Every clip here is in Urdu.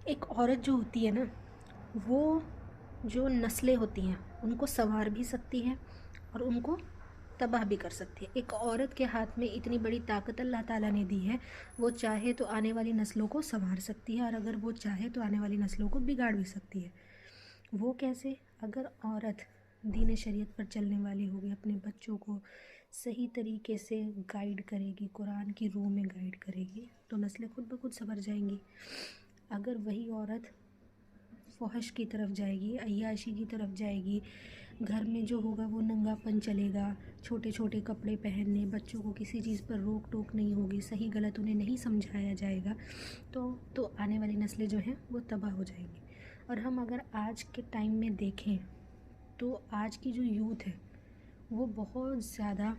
ایک عورت جو ہوتی ہے نا، وہ جو نسلیں ہوتی ہیں ان کو سنوار بھی سکتی ہے اور ان کو تباہ بھی کر سکتی ہے۔ ایک عورت کے ہاتھ میں اتنی بڑی طاقت اللہ تعالیٰ نے دی ہے، وہ چاہے تو آنے والی نسلوں کو سنوار سکتی ہے، اور اگر وہ چاہے تو آنے والی نسلوں کو بگاڑ بھی سکتی ہے۔ وہ کیسے؟ اگر عورت دین شریعت پر چلنے والی ہوگی، اپنے بچوں کو صحیح طریقے سے گائیڈ کرے گی، قرآن کی روح میں گائیڈ کرے گی، تو نسلیں خود بخود سنور جائیں گی۔ اگر وہی عورت فحش کی طرف جائے گی، عیاشی کی طرف جائے گی، گھر میں جو ہوگا وہ ننگا پن چلے گا، چھوٹے چھوٹے کپڑے پہننے، بچوں کو کسی چیز پر روک ٹوک نہیں ہوگی، صحیح غلط انہیں نہیں سمجھایا جائے گا، تو آنے والی نسلیں جو ہیں وہ تباہ ہو جائیں گی۔ اور ہم اگر آج کے ٹائم میں دیکھیں تو آج کی جو یوتھ ہے وہ بہت زیادہ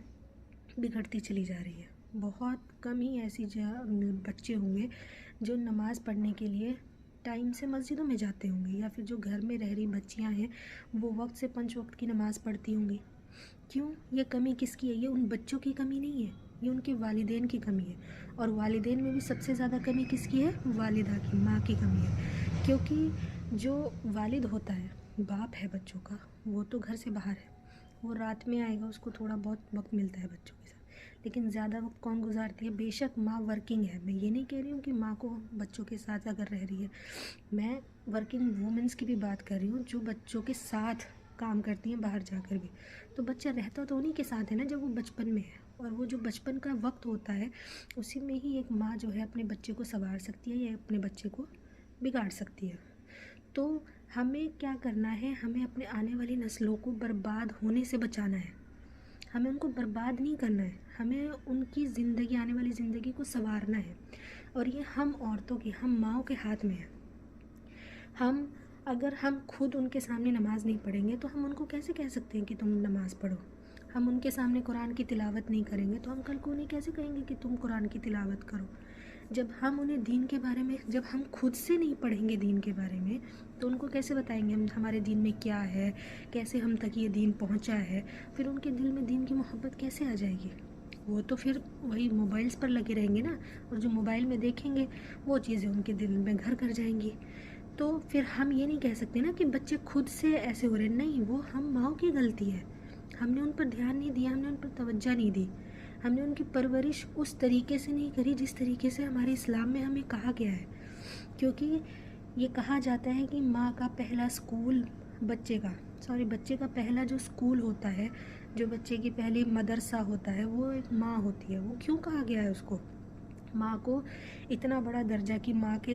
بگڑتی چلی جا رہی ہے۔ بہت کم ہی ایسی بچے ہوں گے جو نماز پڑھنے کے لیے ٹائم سے مسجدوں میں جاتے ہوں گے، یا پھر جو گھر میں رہ رہی بچیاں ہیں وہ وقت سے 5 وقت کی نماز پڑھتی ہوں گی۔ کیوں؟ یہ کمی کس کی ہے؟ یہ ان بچوں کی کمی نہیں ہے، یہ ان کے والدین کی کمی ہے۔ اور والدین میں بھی سب سے زیادہ کمی کس کی ہے؟ والدہ کی، ماں کی کمی ہے۔ کیونکہ جو والد ہوتا ہے، باپ ہے بچوں کا، وہ تو گھر سے باہر ہے، وہ رات میں آئے گا، اس کو تھوڑا بہت وقت ملتا ہے بچوں کے ساتھ، لیکن زیادہ وقت کون گزارتی ہے؟ بے شک ماں ورکنگ ہے، میں یہ نہیں کہہ رہی ہوں کہ ماں کو بچوں کے ساتھ اگر رہ رہی ہے، میں ورکنگ وومنس کی بھی بات کر رہی ہوں جو بچوں کے ساتھ کام کرتی ہیں باہر جا کر بھی۔ تو بچہ رہتا تو انہی کے ساتھ ہے نا جب وہ بچپن میں ہے، اور وہ جو بچپن کا وقت ہوتا ہے اسی میں ہی ایک ماں جو ہے اپنے بچے کو سنوار سکتی ہے یا اپنے بچے کو بگاڑ سکتی ہے۔ تو ہمیں کیا کرنا ہے؟ ہمیں اپنے آنے والی نسلوں کو برباد ہونے سے بچانا ہے، ہمیں ان کو برباد نہیں کرنا ہے، ہمیں ان کی زندگی، آنے والی زندگی کو سنوارنا ہے۔ اور یہ ہم عورتوں کی، ہم ماؤں کے ہاتھ میں ہے۔ اگر ہم خود ان کے سامنے نماز نہیں پڑھیں گے تو ہم ان کو کیسے کہہ سکتے ہیں کہ تم نماز پڑھو؟ ہم ان کے سامنے قرآن کی تلاوت نہیں کریں گے تو ہم کل کو انہیں کیسے کہیں گے کہ تم قرآن کی تلاوت کرو؟ جب ہم انہیں دین کے بارے میں، جب ہم خود سے نہیں پڑھیں گے دین کے بارے میں، تو ان کو کیسے بتائیں گے ہمارے دین میں کیا ہے، کیسے ہم تک یہ دین پہنچا ہے؟ پھر ان کے دل میں دین کی محبت کیسے آ جائے گی؟ وہ تو پھر وہی موبائلز پر لگے رہیں گے نا، اور جو موبائل میں دیکھیں گے وہ چیزیں ان کے دل میں گھر کر جائیں گی۔ تو پھر ہم یہ نہیں کہہ سکتے نا کہ بچے خود سے ایسے ہو رہے ہیں، نہیں، وہ ہم ماؤں کی غلطی ہے، ہم نے ان پر دھیان نہیں دیا، ہم نے ان پر توجہ نہیں دی، ہم نے ان کی پرورش اس طریقے سے نہیں کری جس طریقے سے ہمارے اسلام میں ہمیں کہا گیا ہے۔ کیونکہ یہ کہا جاتا ہے کہ ماں کا پہلا سکول بچے کا پہلا جو سکول ہوتا ہے، جو بچے کی پہلی مدرسہ ہوتا ہے، وہ ایک ماں ہوتی ہے۔ وہ کیوں کہا گیا ہے اس کو؟ ماں کو اتنا بڑا درجہ کہ ماں کے